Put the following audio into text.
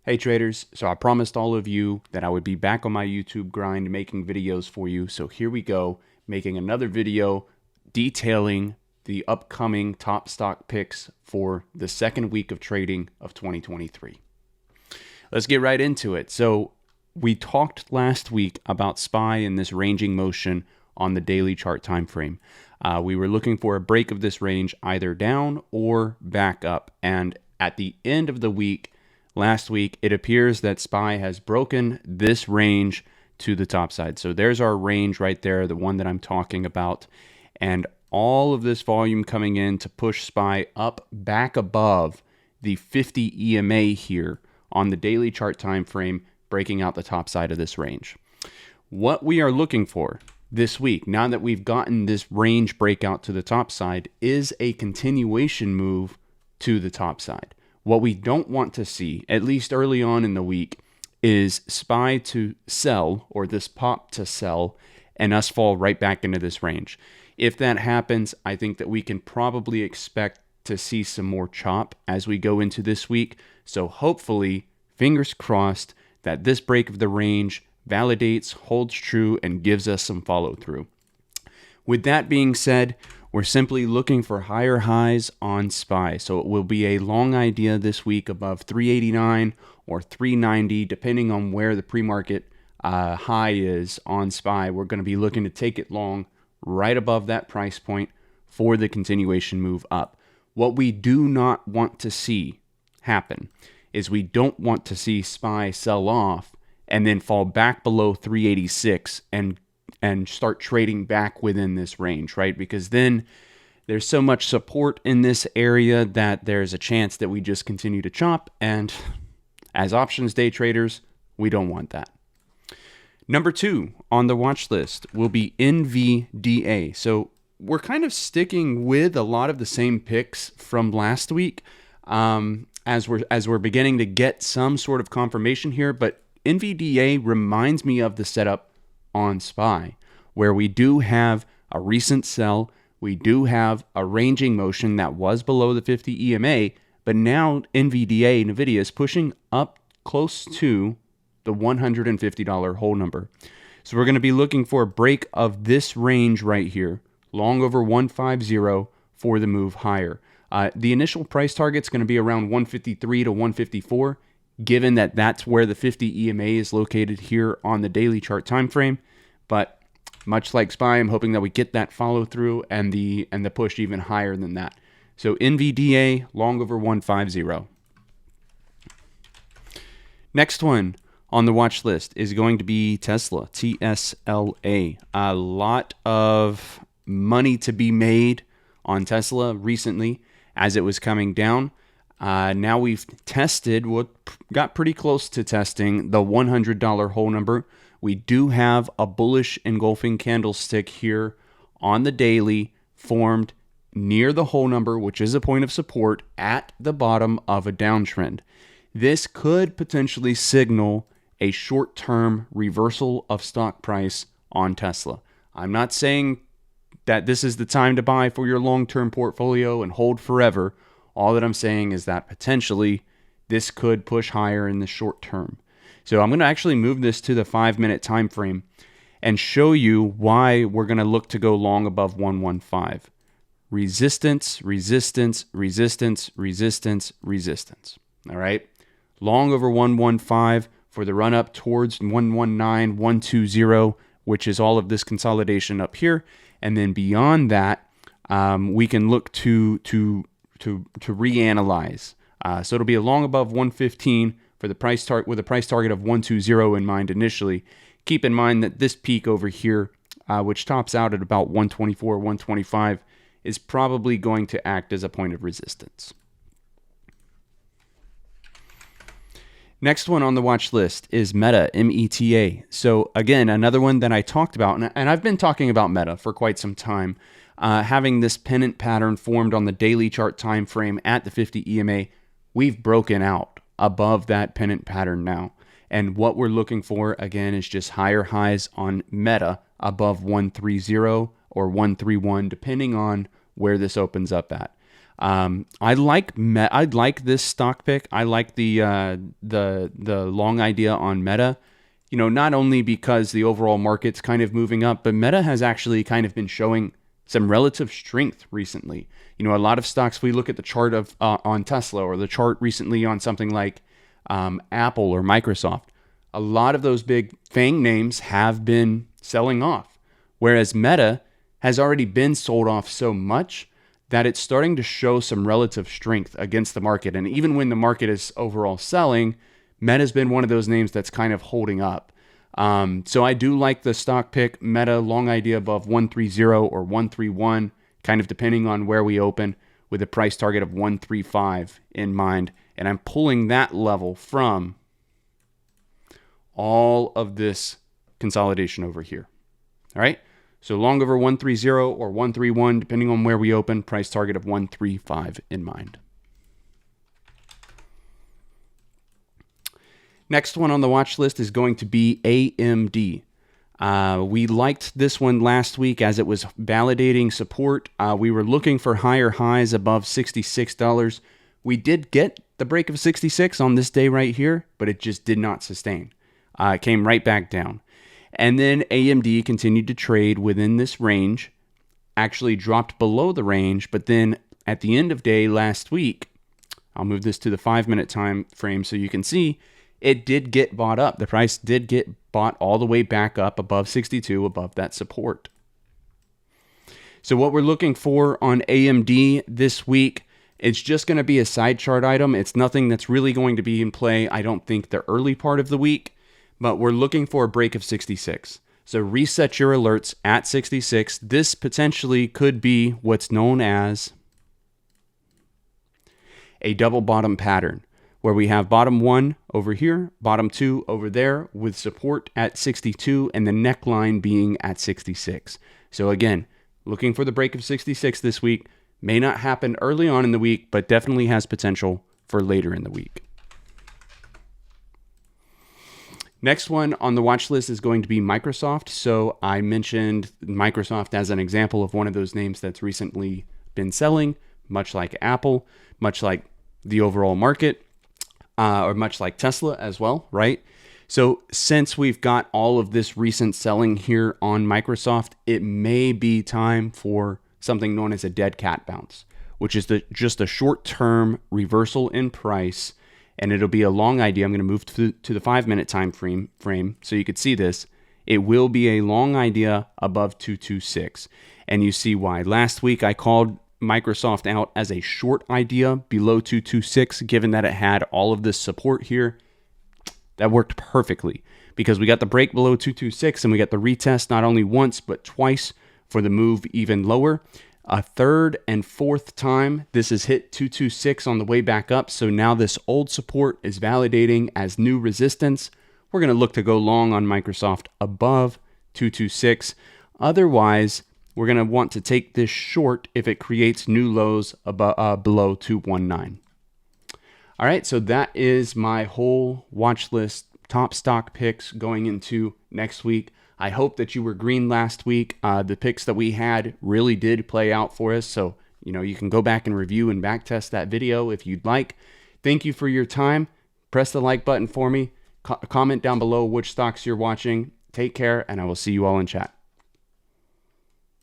Hey traders, so I promised all of you that I would be back on my YouTube grind making videos for you. So here we go, making another video detailing the upcoming top stock picks for the second week of trading of 2023. Let's get right into it. So we talked last week about SPY and this ranging motion on the daily chart time frame. We were looking for a break of this range either down or back up. And at the end of the week, last week, it appears that SPY has broken this range to the top side. So there's our range right there, the one that I'm talking about. And all of this volume coming in to push SPY up back above the 50 EMA here on the daily chart time frame, breaking out the top side of this range. What we are looking for this week, now that we've gotten this range breakout to the top side, is a continuation move to the top side. What we don't want to see, at least early on in the week, is SPY to sell, or this pop to sell, and us fall right back into this range. If that happens, I think that we can probably expect to see some more chop as we go into this week. So hopefully, fingers crossed, that this break of the range validates, holds true, and gives us some follow through. With that being said, we're simply looking for higher highs on SPY. So it will be a long idea this week above 389 or 390, depending on where the pre-market high is on SPY. We're going to be looking to take it long right above that price point for the continuation move up. What we do not want to see happen is we don't want to see SPY sell off and then fall back below 386 and start trading back within this range, right? Because then there's so much support in this area that there's a chance that we just continue to chop. And as options day traders, we don't want that. Number 2 on the watch list will be NVDA. So we're kind of sticking with a lot of the same picks from last week as we're beginning to get some sort of confirmation here. But NVDA reminds me of the setup on SPY, where we do have a recent sell, we do have a ranging motion that was below the 50 EMA, but now NVDA, NVIDIA, is pushing up close to the $150 hold number. So we're going to be looking for a break of this range right here, long over 150 for the move higher. The initial price target is going to be around 153 to 154, given that that's where the 50 EMA is located here on the daily chart time frame. But much like SPY, I'm hoping that we get that follow through and the push even higher than that. So NVDA long over 150. Next one on the watch list is going to be Tesla, TSLA. A lot of money to be made on Tesla recently as it was coming down. Now we've tested what got pretty close to testing the $100 hold number. We do have a bullish engulfing candlestick here on the daily formed near the hold number, which is a point of support at the bottom of a downtrend. This could potentially signal a short-term reversal of stock price on Tesla. I'm not saying that this is the time to buy for your long-term portfolio and hold forever. All that I'm saying is that potentially this could push higher in the short term. So I'm going to actually move this to the 5-minute time frame and show you why we're going to look to go long above 115. Resistance, resistance, resistance, resistance, resistance. All right. Long over 115 for the run up towards 119, 120, which is all of this consolidation up here. And then beyond that, we can look to reanalyze. So it'll be a long above 115 for the price target with a price target of 120 in mind initially. Keep in mind that this peak over here, which tops out at about 124, 125, is probably going to act as a point of resistance. Next one on the watch list is Meta, META. So again, another one that I talked about, and I've been talking about Meta for quite some time, having this pennant pattern formed on the daily chart time frame at the 50 EMA. We've broken out above that pennant pattern now. And what we're looking for, again, is just higher highs on Meta above 130 or 131, depending on where this opens up at. I like this stock pick. I like the long idea on Meta. You know, not only because the overall market's kind of moving up, but Meta has actually kind of been showing some relative strength recently. You know, a lot of stocks, we look at the chart of on Tesla, or the chart recently on something like Apple or Microsoft. A lot of those big FANG names have been selling off, whereas Meta has already been sold off so much that it's starting to show some relative strength against the market. And even when the market is overall selling, Meta's been one of those names that's kind of holding up. So I do like the stock pick. Meta, long idea above 130 or 131, kind of depending on where we open, with a price target of 135 in mind. And I'm pulling that level from all of this consolidation over here. All right. So long over 130 or 131, depending on where we open, price target of 135 in mind. Next one on the watch list is going to be AMD. We liked this one last week as it was validating support. We were looking for higher highs above $66. We did get the break of 66 on this day right here, but it just did not sustain. It came right back down. And then AMD continued to trade within this range, actually dropped below the range, but then at the end of day last week, I'll move this to the 5-minute time frame so you can see, it did get bought up. The price did get bought all the way back up above 62, above that support. So what we're looking for on AMD this week, it's just going to be a side chart item. It's nothing that's really going to be in play, I don't think, the early part of the week, but we're looking for a break of 66. So reset your alerts at 66. This potentially could be what's known as a double bottom pattern, where we have bottom 1 over here, bottom 2 over there, with support at 62 and the neckline being at 66. So again, looking for the break of 66 this week. May not happen early on in the week, but definitely has potential for later in the week. Next one on the watch list is going to be Microsoft. So I mentioned Microsoft as an example of one of those names that's recently been selling, much like Apple, much like the overall market. Or much like Tesla as well, right? So since we've got all of this recent selling here on Microsoft, it may be time for something known as a dead cat bounce, which is just a short-term reversal in price, and it'll be a long idea. I'm going to move to the 5-minute time frame so you could see this. It will be a long idea above 226, and you see why. Last week I called Microsoft out as a short idea below 226, given that it had all of this support here. That worked perfectly because we got the break below 226 and we got the retest not only once but twice for the move even lower. A third and fourth time this has hit 226 on the way back up. So now this old support is validating as new resistance. We're going to look to go long on Microsoft above 226. Otherwise, we're going to want to take this short if it creates new lows above, below 219. All right, so that is my whole watch list, top stock picks going into next week. I hope that you were green last week. The picks that we had really did play out for us. So, you know, you can go back and review and back test that video if you'd like. Thank you for your time. Press the like button for me. Comment down below which stocks you're watching. Take care, and I will see you all in chat.